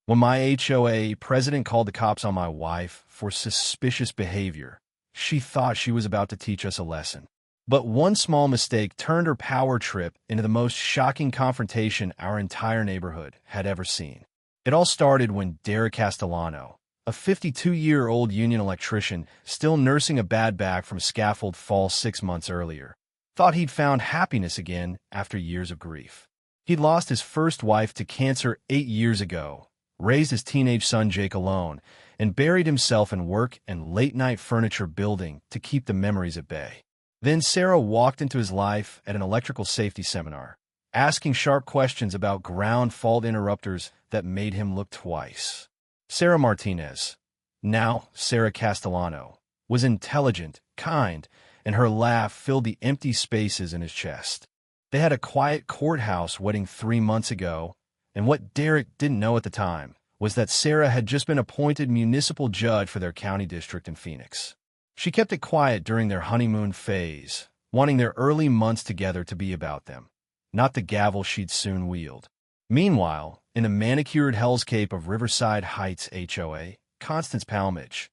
When my HOA president called the cops on my wife for suspicious behavior, she thought she was about to teach us a lesson. But one small mistake turned her power trip into the most shocking confrontation our entire neighborhood had ever seen. It all started when Derek Castellano, a 52-year-old union electrician still nursing a bad back from a scaffold fall 6 months earlier, thought he'd found happiness again after years of grief. He'd lost his first wife to cancer 8 years ago, raised his teenage son Jake alone, and buried himself in work and late-night furniture building to keep the memories at bay. Then Sarah walked into his life at an electrical safety seminar, asking sharp questions about ground fault interrupters that made him look twice. Sarah Martinez, now Sarah Castellano, was intelligent, kind, and her laugh filled the empty spaces in his chest. They had a quiet courthouse wedding 3 months ago, and what Derek didn't know at the time was that Sarah had just been appointed municipal judge for their county district in Phoenix. She kept it quiet during their honeymoon phase, wanting their early months together to be about them, not the gavel she'd soon wield. Meanwhile, in the manicured Hell's Cape of Riverside Heights HOA, Constance Palmage,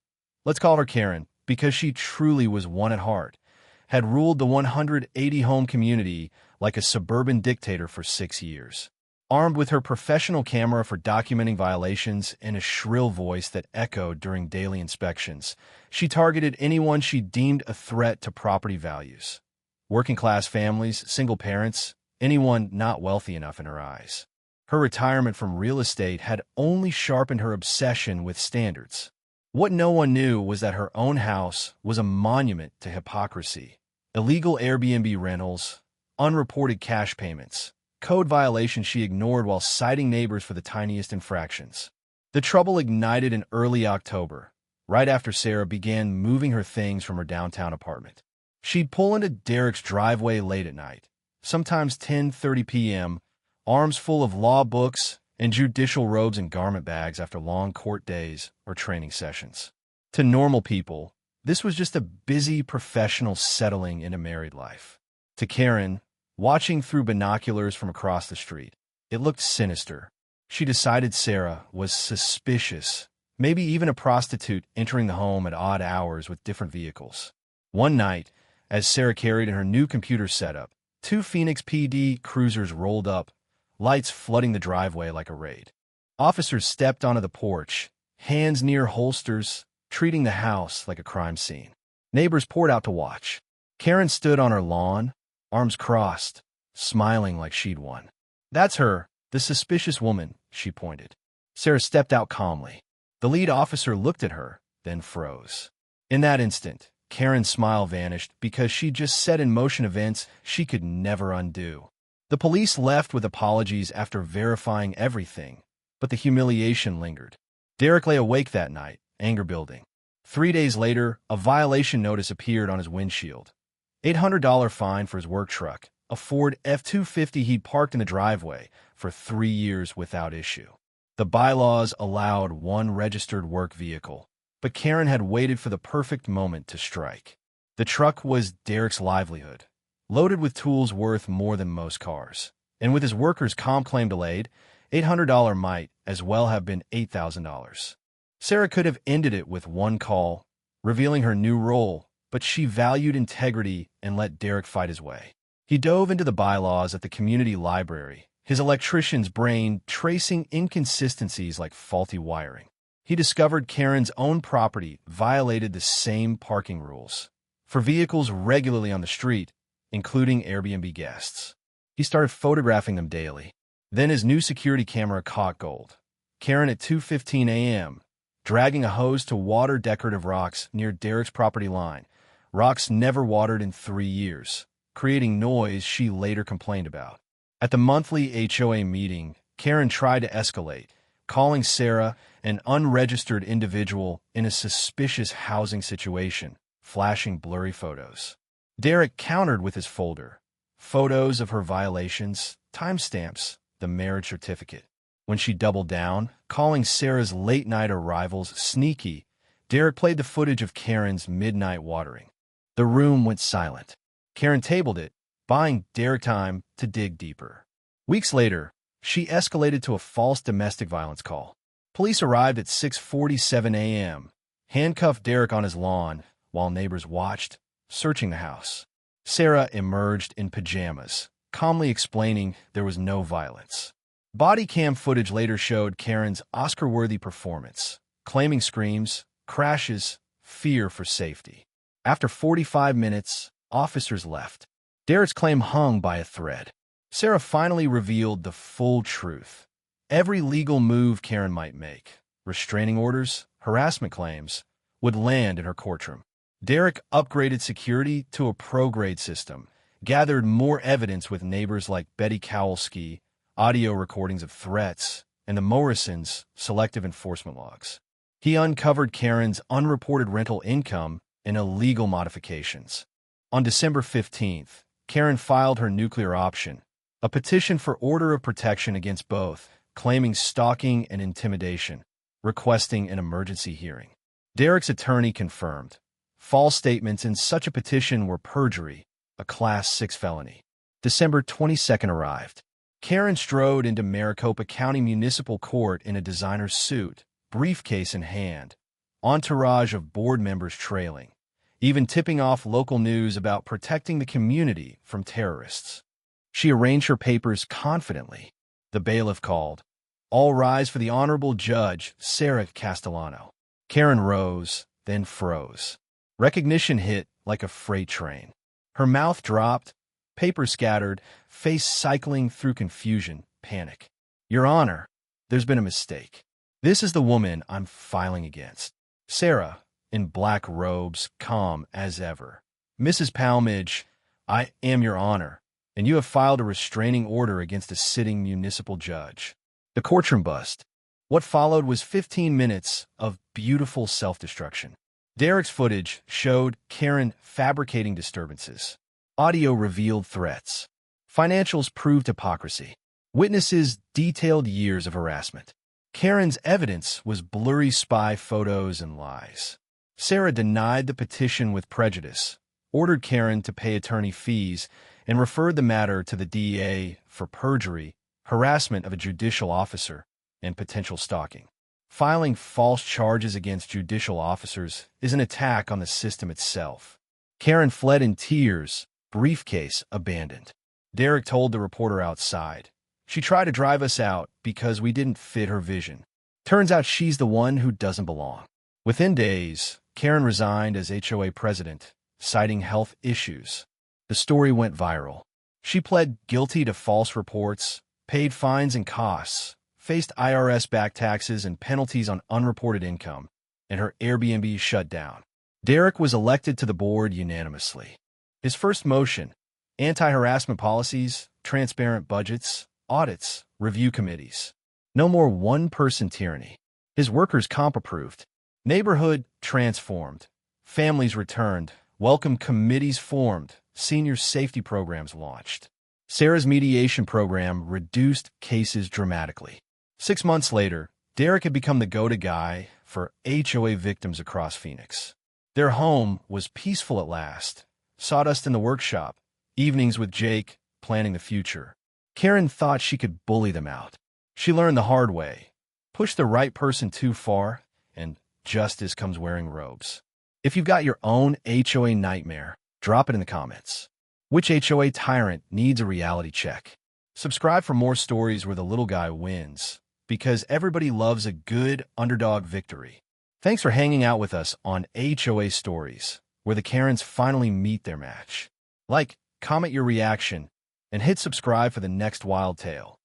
let's call her Karen because she truly was one at heart, had ruled the 180-home community like a suburban dictator for 6 years. Armed with her professional camera for documenting violations and a shrill voice that echoed during daily inspections, she targeted anyone she deemed a threat to property values. Working-class families, single parents, anyone not wealthy enough in her eyes. Her retirement from real estate had only sharpened her obsession with standards. What no one knew was that her own house was a monument to hypocrisy. Illegal Airbnb rentals, unreported cash payments, code violations she ignored while citing neighbors for the tiniest infractions. The trouble ignited in early October, right after Sarah began moving her things from her downtown apartment. She'd pull into Derek's driveway late at night, sometimes 10:30 p.m., arms full of law books and judicial robes and garment bags after long court days or training sessions. To normal people, this was just a busy professional settling into married life. To Karen, watching through binoculars from across the street, it looked sinister. She decided Sarah was suspicious, maybe even a prostitute entering the home at odd hours with different vehicles. One night, as Sarah carried in her new computer setup, 2 Phoenix PD cruisers rolled up, lights flooding the driveway like a raid. Officers stepped onto the porch, hands near holsters, treating the house like a crime scene. Neighbors poured out to watch. Karen stood on her lawn, arms crossed, smiling like she'd won. "That's her, the suspicious woman," she pointed. Sarah stepped out calmly. The lead officer looked at her, then froze. In that instant, Karen's smile vanished because she'd just set in motion events she could never undo. The police left with apologies after verifying everything, but the humiliation lingered. Derek lay awake that night, anger building. 3 days later, a violation notice appeared on his windshield. $800 fine for his work truck, a Ford F-250 he'd parked in the driveway for 3 years without issue. The bylaws allowed 1 registered work vehicle, but Karen had waited for the perfect moment to strike. The truck was Derek's livelihood, loaded with tools worth more than most cars. And with his workers' comp claim delayed, $800 might as well have been $8,000. Sarah could have ended it with 1 call, revealing her new role, but she valued integrity and let Derek fight his way. He dove into the bylaws at the community library, his electrician's brain tracing inconsistencies like faulty wiring. He discovered Karen's own property violated the same parking rules for vehicles regularly on the street, including Airbnb guests. He started photographing them daily. Then his new security camera caught gold. Karen at 2:15 a.m., dragging a hose to water decorative rocks near Derek's property line, rocks never watered in 3 years, creating noise she later complained about. At the monthly HOA meeting, Karen tried to escalate, calling Sarah an unregistered individual in a suspicious housing situation, flashing blurry photos. Derek countered with his folder, photos of her violations, timestamps, the marriage certificate. When she doubled down, calling Sarah's late-night arrivals sneaky, Derek played the footage of Karen's midnight watering. The room went silent. Karen tabled it, buying Derek time to dig deeper. Weeks later, she escalated to a false domestic violence call. Police arrived at 6:47 a.m., handcuffed Derek on his lawn while neighbors watched, searching the house. Sarah emerged in pajamas, calmly explaining there was no violence. Body cam footage later showed Karen's Oscar-worthy performance, claiming screams, crashes, fear for safety. After 45 minutes, officers left. Derek's claim hung by a thread. Sarah finally revealed the full truth. Every legal move Karen might make, restraining orders, harassment claims, would land in her courtroom. Derek upgraded security to a pro-grade system, gathered more evidence with neighbors like Betty Kowalski, audio recordings of threats, and the Morrisons' selective enforcement logs. He uncovered Karen's unreported rental income and illegal modifications. On December 15th, Karen filed her nuclear option, a petition for order of protection against both, claiming stalking and intimidation, requesting an emergency hearing. Derek's attorney confirmed false statements in such a petition were perjury, a Class 6 felony. December 22nd arrived. Karen strode into Maricopa County Municipal Court in a designer suit, briefcase in hand, entourage of board members trailing, even tipping off local news about protecting the community from terrorists. She arranged her papers confidently. The bailiff called. All rise for the Honorable Judge, Sarah Castellano. Karen rose, then froze. Recognition hit like a freight train. Her mouth dropped, papers scattered, face cycling through confusion, panic. Your Honor, there's been a mistake. This is the woman I'm filing against. Sarah, in black robes, calm as ever. Mrs. Palmage, I am Your Honor, and you have filed a restraining order against a sitting municipal judge. The courtroom bust. What followed was 15 minutes of beautiful self-destruction. Derek's footage showed Karen fabricating disturbances. Audio revealed threats. Financials proved hypocrisy. Witnesses detailed years of harassment. Karen's evidence was blurry spy photos and lies. Sarah denied the petition with prejudice, ordered Karen to pay attorney fees, and referred the matter to the DA for perjury, harassment of a judicial officer, and potential stalking. Filing false charges against judicial officers is an attack on the system itself. Karen fled in tears, briefcase abandoned. Derek told the reporter outside, "She tried to drive us out because we didn't fit her vision. Turns out she's the one who doesn't belong." Within days, Karen resigned as HOA president, citing health issues. The story went viral. She pled guilty to false reports, paid fines and costs, faced IRS back taxes and penalties on unreported income, and her Airbnb shut down. Derek was elected to the board unanimously. His first motion: anti-harassment policies, transparent budgets, audits, review committees. No more one-person tyranny. His workers' comp approved. Neighborhood transformed. Families returned. Welcome committees formed. Senior safety programs launched. Sarah's mediation program reduced cases dramatically. 6 months later, Derek had become the go-to guy for HOA victims across Phoenix. Their home was peaceful at last. Sawdust in the workshop. Evenings with Jake, planning the future. Karen thought she could bully them out. She learned the hard way. Push the right person too far, and justice comes wearing robes. If you've got your own HOA nightmare, drop it in the comments. Which HOA tyrant needs a reality check? Subscribe for more stories where the little guy wins, because everybody loves a good underdog victory. Thanks for hanging out with us on HOA Stories, where the Karens finally meet their match. Like, comment your reaction, and hit subscribe for the next wild tale.